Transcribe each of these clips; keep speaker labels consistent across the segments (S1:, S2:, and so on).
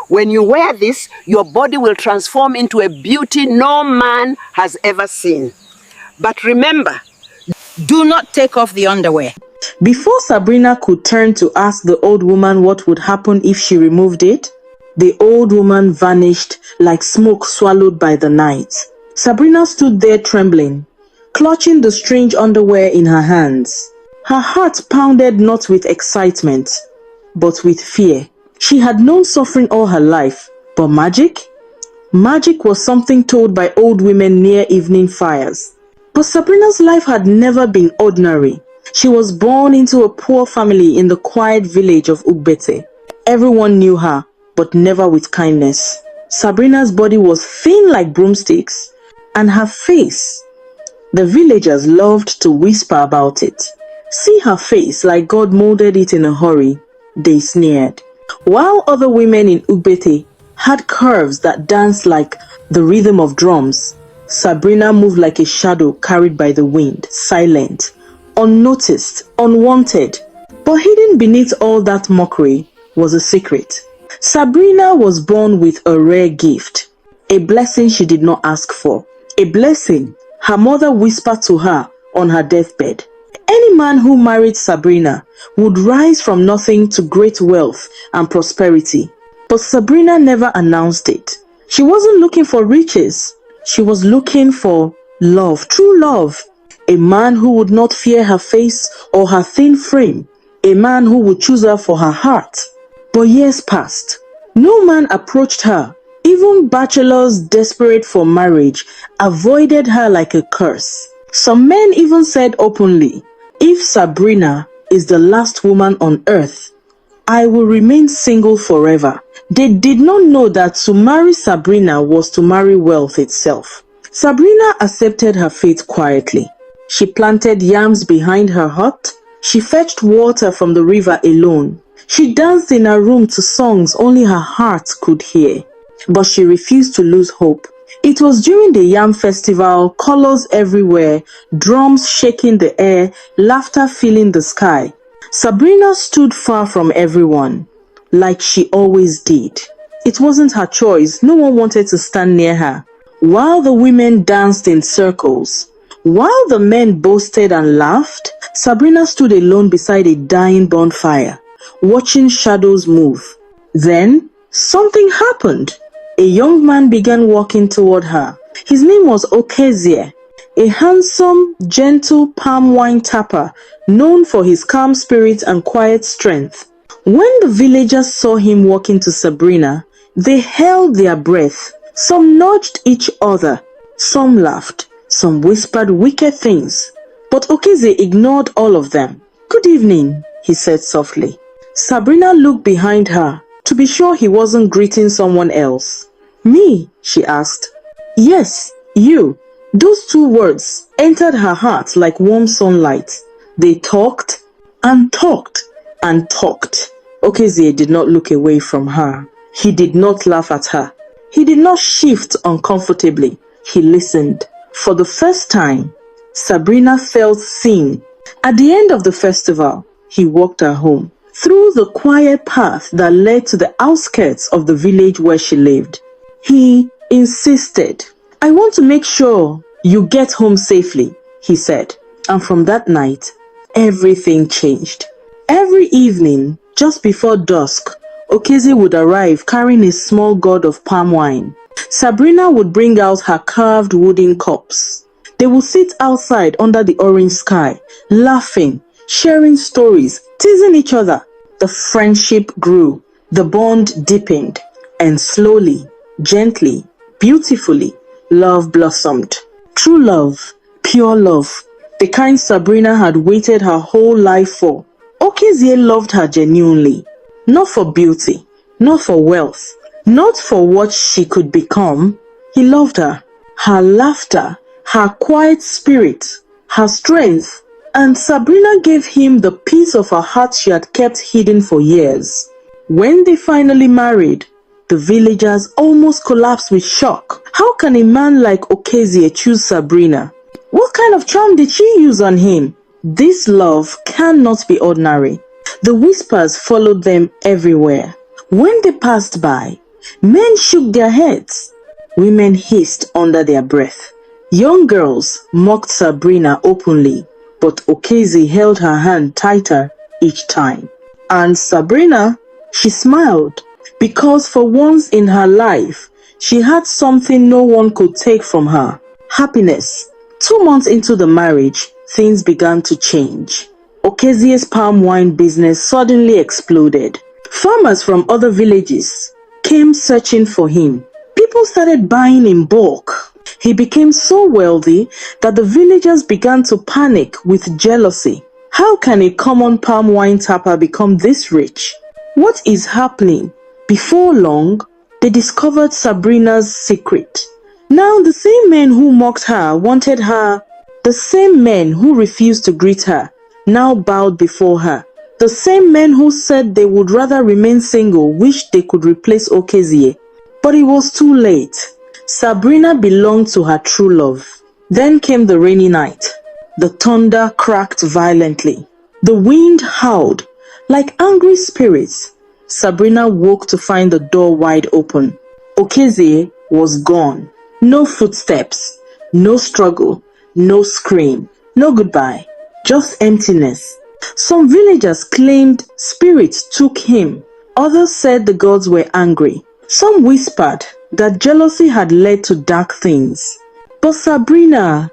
S1: When you wear this, your body will transform into a beauty no man has ever seen. But remember, do not take off the underwear.
S2: Before Sabrina could turn to ask the old woman what would happen if she removed it, the old woman vanished like smoke swallowed by the night. Sabrina stood there trembling, clutching the strange underwear in her hands. Her heart pounded not with excitement, but with fear. She had known suffering all her life, but magic? Magic was something told by old women near evening fires. But Sabrina's life had never been ordinary. She was born into a poor family in the quiet village of Ugbete. Everyone knew her, but never with kindness. Sabrina's body was thin like broomsticks, and her face, the villagers loved to whisper about it. See her face like God molded it in a hurry, they sneered. While other women in Ugbete had curves that danced like the rhythm of drums, Sabrina moved like a shadow carried by the wind, silent, unnoticed, unwanted. But hidden beneath all that mockery was a secret. Sabrina was born with a rare gift, a blessing she did not ask for, a blessing her mother whispered to her on her deathbed. Any man who married Sabrina would rise from nothing to great wealth and prosperity. But Sabrina never announced it. She wasn't looking for riches. She was looking for love, true love. A man who would not fear her face or her thin frame. A man who would choose her for her heart. But years passed. No man approached her. Even bachelors desperate for marriage avoided her like a curse. Some men even said openly, "If Sabrina is the last woman on earth, I will remain single forever." They did not know that to marry Sabrina was to marry wealth itself. Sabrina accepted her fate quietly. She planted yams behind her hut. She fetched water from the river alone. She danced in her room to songs only her heart could hear. But she refused to lose hope. It was during the yam festival, colors everywhere, drums shaking the air, laughter filling the sky. Sabrina stood far from everyone, like she always did. It wasn't her choice. No one wanted to stand near her. While the women danced in circles, while the men boasted and laughed, Sabrina stood alone beside a dying bonfire, watching shadows move. Then, something happened. A young man began walking toward her. His name was Okezie, a handsome, gentle palm wine tapper known for his calm spirit and quiet strength. When the villagers saw him walking to Sabrina, they held their breath. Some nudged each other, some laughed, some whispered wicked things. But Okezie ignored all of them. "Good evening," he said softly. Sabrina looked behind her to be sure he wasn't greeting someone else. "Me?" she asked. "Yes, you." Those two words entered her heart like warm sunlight. They talked and talked and talked. Okezie did not look away from her. He did not laugh at her. He did not shift uncomfortably. He listened. For the first time, Sabrina felt seen. At the end of the festival, he walked her home, through the quiet path that led to the outskirts of the village where she lived. He insisted. "I want to make sure you get home safely," he said. And from that night, everything changed. Every evening, just before dusk, Okezie would arrive carrying a small gourd of palm wine. Sabrina would bring out her carved wooden cups. They would sit outside under the orange sky, laughing, sharing stories, teasing each other. The friendship grew, the bond deepened, and slowly, gently, beautifully, love blossomed. True love, pure love, the kind Sabrina had waited her whole life for. Okezie loved her genuinely, not for beauty, not for wealth, not for what she could become. He loved her, her laughter, her quiet spirit, her strength, and Sabrina gave him the piece of her heart she had kept hidden for years. When they finally married, the villagers almost collapsed with shock. How can a man like Okezie choose Sabrina? What kind of charm did she use on him? This love cannot be ordinary. The whispers followed them everywhere. When they passed by, men shook their heads. Women hissed under their breath. Young girls mocked Sabrina openly, but Okezie held her hand tighter each time. And Sabrina, she smiled, because for once in her life, she had something no one could take from her: happiness. 2 months into the marriage, things began to change. Okezie's palm wine business suddenly exploded. Farmers from other villages came searching for him. People started buying in bulk. He became so wealthy that the villagers began to panic with jealousy. How can a common palm wine tapper become this rich? What is happening? Before long, they discovered Sabrina's secret. Now the same men who mocked her wanted her. The same men who refused to greet her now bowed before her. The same men who said they would rather remain single wished they could replace Okezie. But it was too late. Sabrina belonged to her true love. Then came the rainy night. The thunder cracked violently. The wind howled like angry spirits. Sabrina woke to find the door wide open. Okezie was gone. No footsteps, no struggle, no scream, no goodbye, just emptiness. Some villagers claimed spirits took him. Others said the gods were angry. Some whispered that jealousy had led to dark things. But Sabrina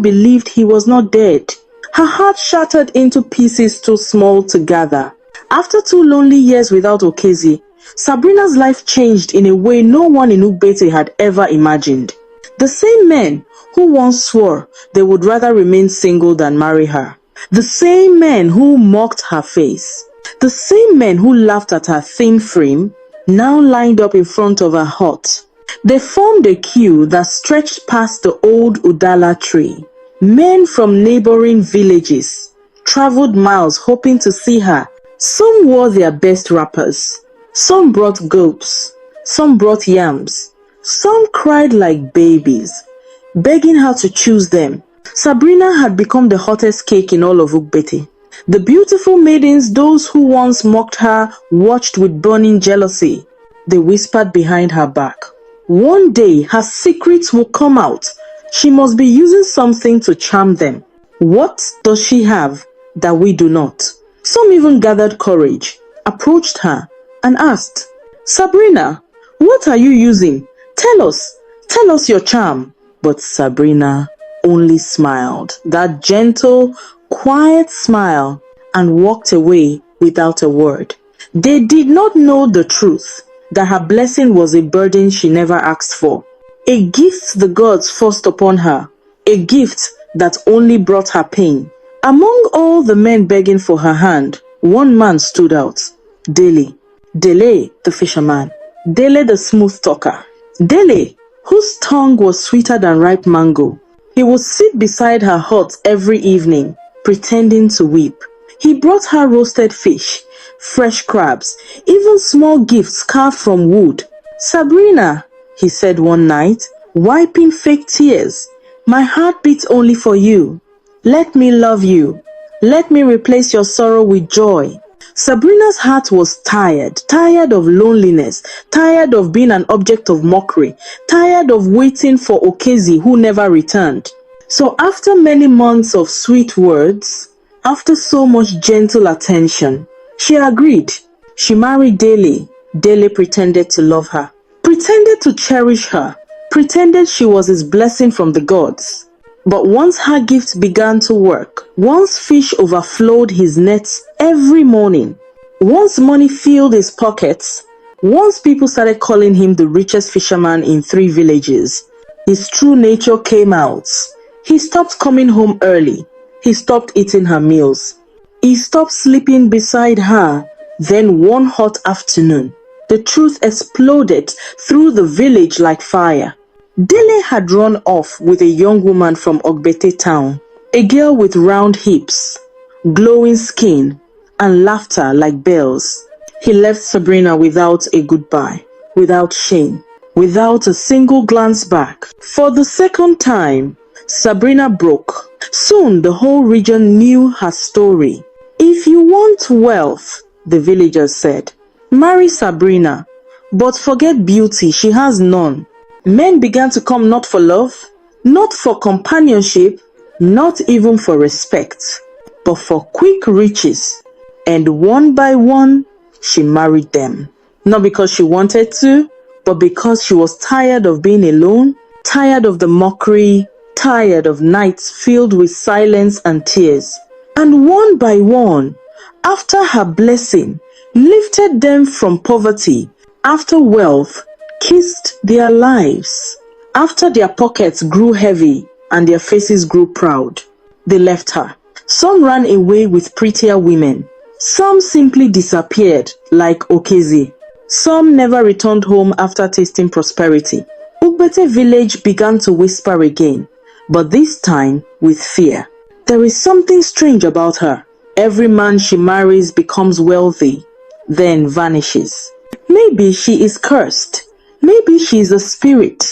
S2: believed he was not dead. Her heart shattered into pieces too small to gather. After 2 lonely years without Okezie, Sabrina's life changed in a way no one in Ugbete had ever imagined. The same men who once swore they would rather remain single than marry her. The same men who mocked her face. The same men who laughed at her thin frame now lined up in front of her hut. They formed a queue that stretched past the old Udala tree. Men from neighboring villages traveled miles hoping to see her. Some wore their best wrappers. Some brought goats. Some brought yams. Some cried like babies, begging her to choose them. Sabrina had become the hottest cake in all of Ugbete. The beautiful maidens, those who once mocked her, watched with burning jealousy. They whispered behind her back. One day her secrets will come out. She must be using something to charm them. What does she have that we do not? Some even gathered courage, approached her, and asked, Sabrina, what are you using? Tell us your charm. But Sabrina only smiled, that gentle, quiet smile, and walked away without a word. They did not know the truth, that her blessing was a burden she never asked for, a gift the gods forced upon her, a gift that only brought her pain. Among all the men begging for her hand, one man stood out, Dele the fisherman, Dele the smooth talker, Dele, whose tongue was sweeter than ripe mango. He would sit beside her hut every evening, pretending to weep. He brought her roasted fish, fresh crabs, even small gifts carved from wood. Sabrina, he said one night, wiping fake tears, my heart beats only for you. Let me love you. Let me replace your sorrow with joy. Sabrina's heart was tired of loneliness, tired of being an object of mockery, tired of waiting for Okezie who never returned. So after many months of sweet words, after so much gentle attention, she agreed. She married Dele. Dele pretended to love her, pretended to cherish her, pretended she was his blessing from the gods. But once her gifts began to work, once fish overflowed his nets every morning, once money filled his pockets, once people started calling him the richest fisherman in 3 villages, his true nature came out. He stopped coming home early. He stopped eating her meals. He stopped sleeping beside her. Then one hot afternoon, the truth exploded through the village like fire. Dele had run off with a young woman from Ogbete town, a girl with round hips, glowing skin, and laughter like bells. He left Sabrina without a goodbye, without shame, without a single glance back. For the second time, Sabrina broke. Soon the whole region knew her story. If you want wealth, the villagers said, Marry Sabrina, but forget beauty, she has none. Men began to come not for love, not for companionship, not even for respect, but for quick riches. And one by one, she married them. Not because she wanted to, but because she was tired of being alone, tired of the mockery, tired of nights filled with silence and tears. And one by one, after her blessing, lifted them from poverty, after wealth kissed their lives, after their pockets grew heavy and their faces grew proud, they left her. Some ran away with prettier women. Some simply disappeared like Okezie. Some never returned home after tasting prosperity. Ugbete village began to whisper again, but this time with fear. There is something strange about her. Every man she marries becomes wealthy, then vanishes. Maybe she is cursed. Maybe she is a spirit.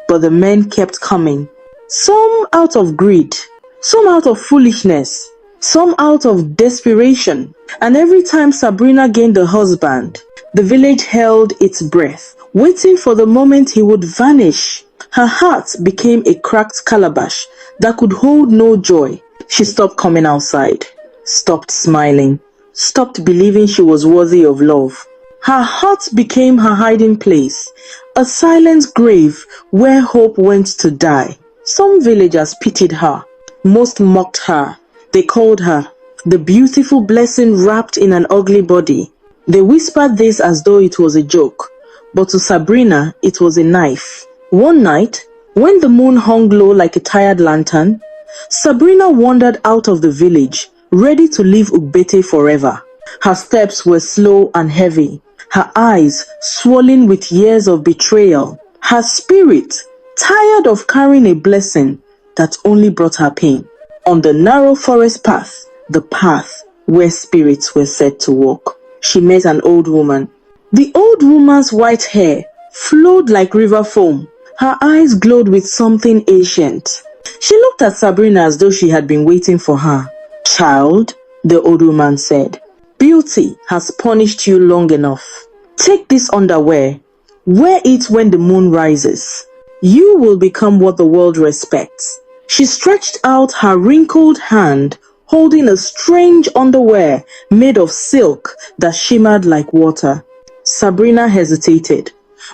S2: But the men kept coming. Some out of greed, some out of foolishness, some out of desperation. And every time Sabrina gained a husband, the village held its breath, waiting for the moment he would vanish. Her heart became a cracked calabash that could hold no joy. She stopped coming outside, stopped smiling, stopped believing she was worthy of love. Her heart became her hiding place, a silent grave where hope went to die. Some villagers pitied her, most mocked her. They called her the beautiful blessing wrapped in an ugly body. They whispered this as though it was a joke, but to Sabrina it was a knife. One night, when the moon hung low like a tired lantern, Sabrina wandered out of the village, ready to leave Ugbete forever. Her steps were slow and heavy, her eyes swollen with years of betrayal, her spirit tired of carrying a blessing that only brought her pain. On the narrow forest path, the path where spirits were said to walk, she met an old woman. The old woman's white hair flowed like river foam. Her eyes glowed with something ancient. She looked at Sabrina as though she had been waiting for her. "Child," the old woman said, "beauty has punished you long enough. Take this underwear. Wear it when the moon rises. You will become what the world respects." She stretched out her wrinkled hand, holding a strange underwear made of silk that shimmered like water. Sabrina hesitated,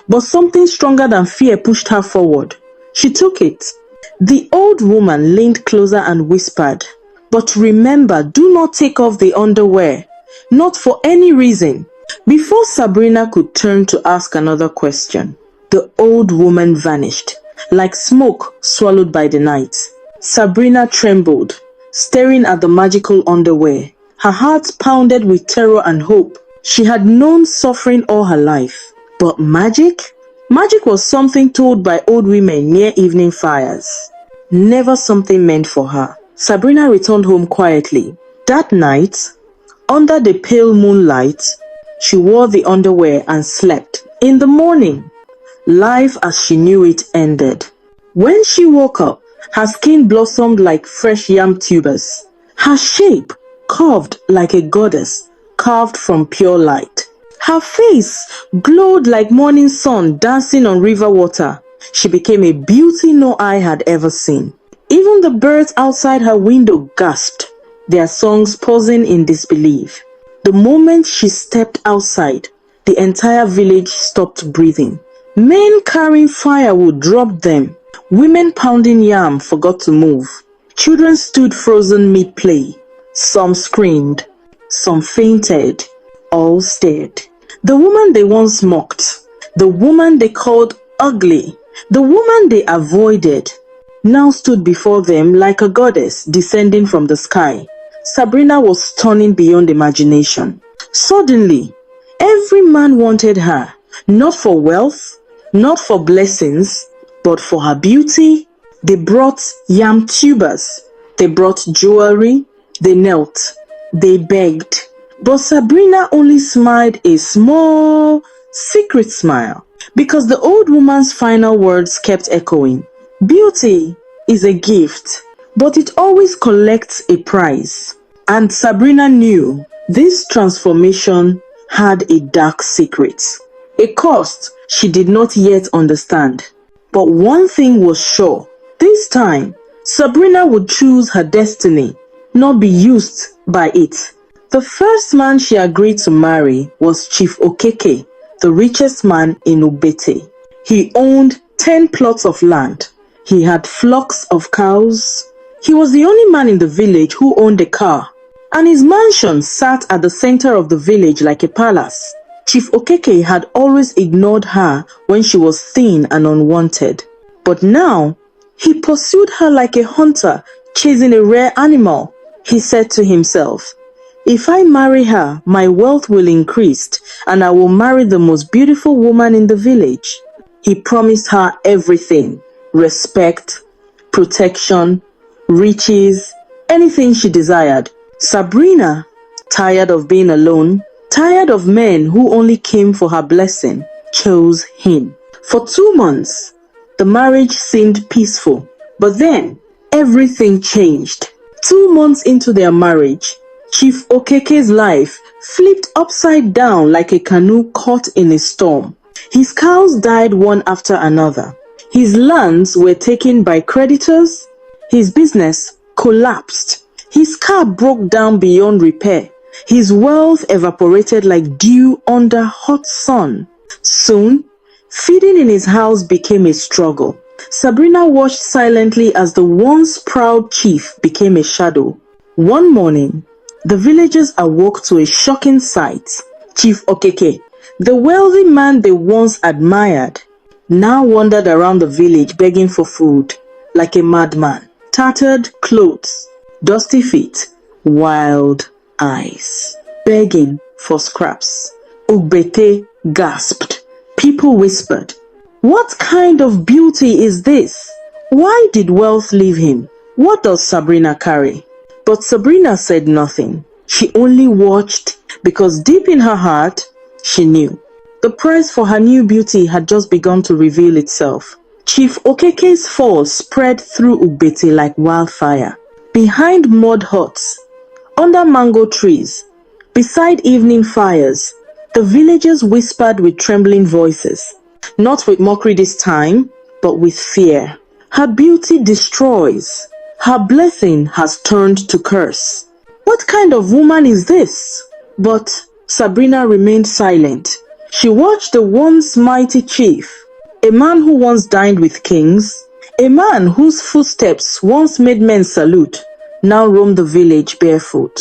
S2: but something stronger than fear pushed her forward. She took it. The old woman leaned closer and whispered, "But remember, do not take off the underwear. Not for any reason." Before Sabrina could turn to ask another question, the old woman vanished, like smoke swallowed by the night. Sabrina trembled, staring at the magical underwear. Her heart pounded with terror and hope. She had known suffering all her life. But magic? Magic was something told by old women near evening fires. Never something meant for her. Sabrina returned home quietly. That night, under the pale moonlight, she wore the underwear and slept. In the morning, life as she knew it ended. When she woke up, her skin blossomed like fresh yam tubers. Her shape curved like a goddess carved from pure light. Her face glowed like morning sun dancing on river water. She became a beauty no eye had ever seen. Even the birds outside her window gasped, their songs pausing in disbelief. The moment she stepped outside, the entire village stopped breathing. Men carrying firewood dropped them. Women pounding yam forgot to move. Children stood frozen mid-play. Some screamed, some fainted, all stared. The woman they once mocked, the woman they called ugly, the woman they avoided, now stood before them like a goddess descending from the sky. Sabrina was stunning beyond imagination. Suddenly, every man wanted her, not for wealth, not for blessings, but for her beauty. They brought yam tubers, they brought jewelry, they knelt, they begged. But Sabrina only smiled a small, secret smile, because the old woman's final words kept echoing. Beauty is a gift, but it always collects a price. And Sabrina knew this transformation had a dark secret, a cost she did not yet understand. But one thing was sure, this time, Sabrina would choose her destiny, not be used by it. The first man she agreed to marry was Chief Okeke, the richest man in Ubete. He owned 10 plots of land. He had flocks of cows. He was the only man in the village who owned a car, and his mansion sat at the center of the village like a palace. Chief Okeke had always ignored her when she was thin and unwanted, but now he pursued her like a hunter chasing a rare animal. He said to himself, "If I marry her, my wealth will increase and I will marry the most beautiful woman in the village." He promised her everything: respect, protection, riches, anything she desired. Sabrina, tired of being alone, tired of men who only came for her blessing, chose him. For 2 months, the marriage seemed peaceful, but then everything changed. 2 months into their marriage, Chief Okeke's life flipped upside down like a canoe caught in a storm. His cows died one after another. His lands were taken by creditors. His business collapsed. His car broke down beyond repair. His wealth evaporated like dew under hot sun. Soon, feeding in his house became a struggle. Sabrina watched silently as the once proud chief became a shadow. One morning, the villagers awoke to a shocking sight. Chief Okeke, the wealthy man they once admired, now wandered around the village begging for food like a madman. Tattered clothes, dusty feet, wild eyes, begging for scraps. Ubete gasped. People whispered, "What kind of beauty is this? Why did wealth leave him? What does Sabrina carry?" But Sabrina said nothing. She only watched because deep in her heart, she knew the price for her new beauty had just begun to reveal itself. Chief Okeke's fall spread through Ubete like wildfire. Behind mud huts, under mango trees, beside evening fires, the villagers whispered with trembling voices, not with mockery this time, but with fear. "Her beauty destroys. Her blessing has turned to curse. What kind of woman is this?" But Sabrina remained silent. She watched the once mighty chief, a man who once dined with kings, a man whose footsteps once made men salute, now roamed the village barefoot.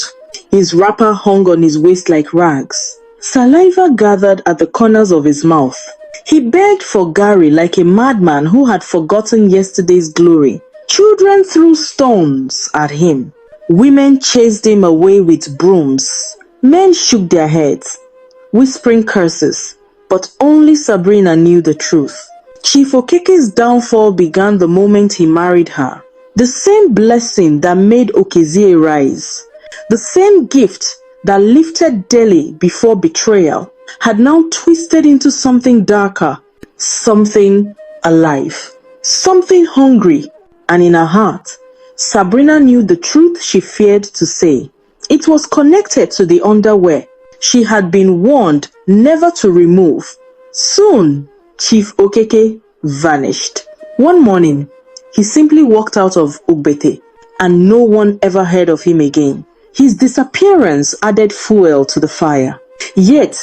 S2: His wrapper hung on his waist like rags. Saliva gathered at the corners of his mouth. He begged for Gary like a madman who had forgotten yesterday's glory. Children threw stones at him. Women chased him away with brooms. Men shook their heads, whispering curses, but only Sabrina knew the truth. Chief Okeke's downfall began the moment he married her. The same blessing that made Okezie rise, the same gift that lifted Delhi before betrayal, had now twisted into something darker, something alive, something hungry, and in her heart, Sabrina knew the truth she feared to say. It was connected to the underwear she had been warned never to remove. Soon, Chief Okeke vanished. One morning, he simply walked out of Ubete, and no one ever heard of him again. His disappearance added fuel to the fire. Yet,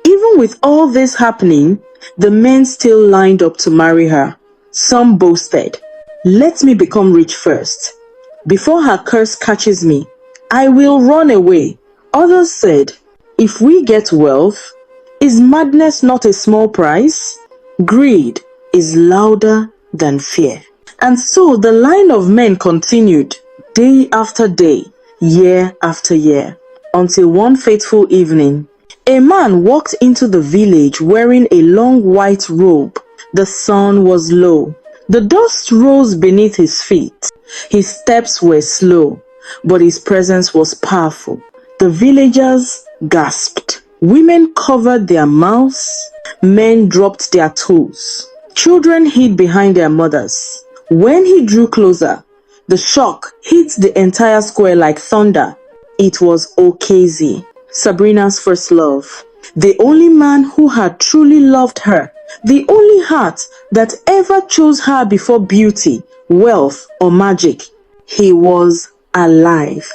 S2: even with all this happening, the men still lined up to marry her. Some boasted, "Let me become rich first. Before her curse catches me, I will run away." Others said, "If we get wealth, is madness not a small price?" Greed is louder than fear. And so the line of men continued, day after day, year after year, until one fateful evening, a man walked into the village wearing a long white robe. The sun was low. The dust rose beneath his feet. His steps were slow, but his presence was powerful. The villagers gasped. Women covered their mouths. Men dropped their toes. Children hid behind their mothers. When he drew closer, the shock hit the entire square like thunder. It was Okezie, Sabrina's first love. The only man who had truly loved her, the only heart that ever chose her before beauty, wealth, or magic. He was alive.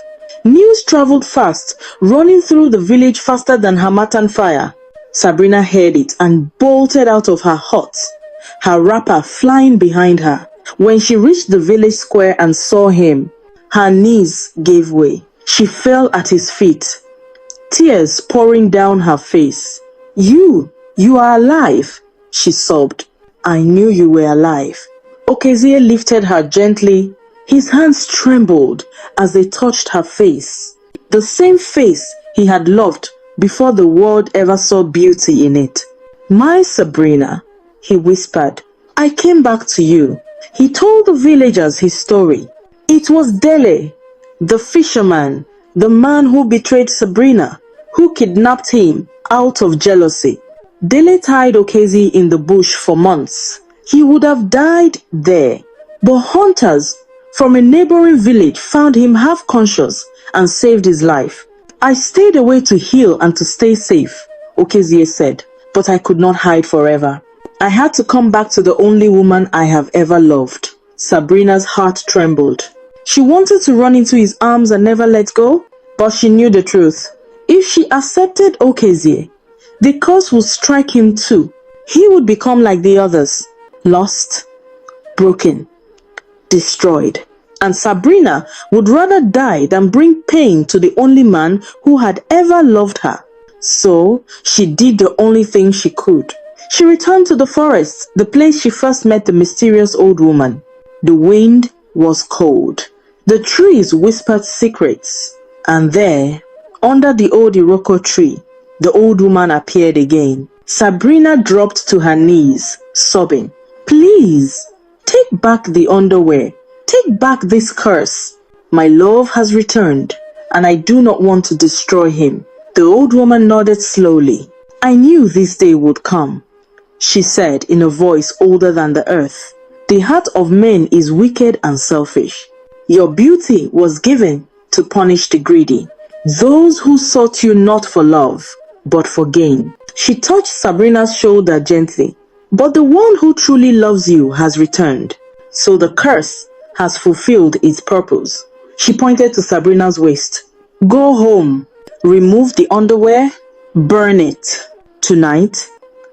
S2: News traveled fast, running through the village faster than Harmattan fire. Sabrina heard it and bolted out of her hut, her wrapper flying behind her. When she reached the village square and saw him, her knees gave way. She fell at his feet, tears pouring down her face. You are alive," she sobbed. "I knew you were alive." Okezie lifted her gently. His hands trembled as they touched her face, the same face he had loved before the world ever saw beauty in it. "My Sabrina," he whispered, "I came back to you." He told the villagers his story. It was Dele, the fisherman, the man who betrayed Sabrina, who kidnapped him out of jealousy. Dele tied Okezie in the bush for months. He would have died there, but hunters from a neighboring village found him half conscious and saved his life. "I stayed away to heal and to stay safe," Okezie said, "but I could not hide forever. I had to come back to the only woman I have ever loved." Sabrina's heart trembled. She wanted to run into his arms and never let go, but she knew the truth. If she accepted Okezie, the curse would strike him too. He would become like the others, lost, broken, destroyed. And Sabrina would rather die than bring pain to the only man who had ever loved her. So she did the only thing she could. She returned to the forest, the place she first met the mysterious old woman. The wind was cold. The trees whispered secrets. And there, under the old Iroko tree, the old woman appeared again. Sabrina dropped to her knees, sobbing. "Please, take back the underwear. Take back this curse. My love has returned, and I do not want to destroy him." The old woman nodded slowly. "I knew this day would come," she said in a voice older than the earth. "The heart of men is wicked and selfish. Your beauty was given to punish the greedy, those who sought you not for love, but for gain." She touched Sabrina's shoulder gently. "But the one who truly loves you has returned, so the curse has fulfilled its purpose." She pointed to Sabrina's waist. "Go home, remove the underwear, burn it. Tonight,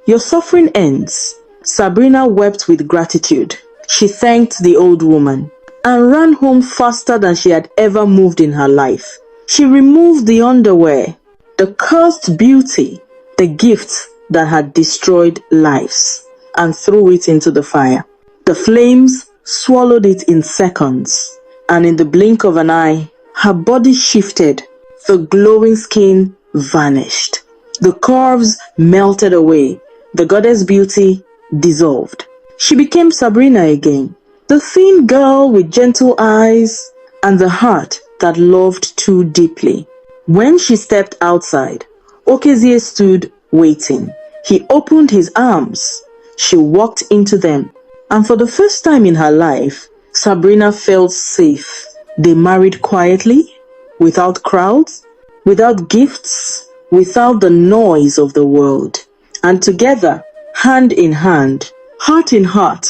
S2: your suffering ends." Sabrina wept with gratitude. She thanked the old woman and ran home faster than she had ever moved in her life. She removed the underwear, the cursed beauty, the gift that had destroyed lives, and threw it into the fire. The flames swallowed it in seconds, and in the blink of an eye, her body shifted. The glowing skin vanished. The curves melted away. The goddess beauty dissolved. She became Sabrina again, the thin girl with gentle eyes and the heart that loved too deeply. When she stepped outside, Okezie stood waiting. He opened his arms. She walked into them, and for the first time in her life, Sabrina felt safe. They married quietly, without crowds, without gifts, without the noise of the world. And together, hand in hand, heart in heart,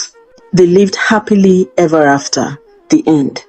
S2: they lived happily ever after. The end.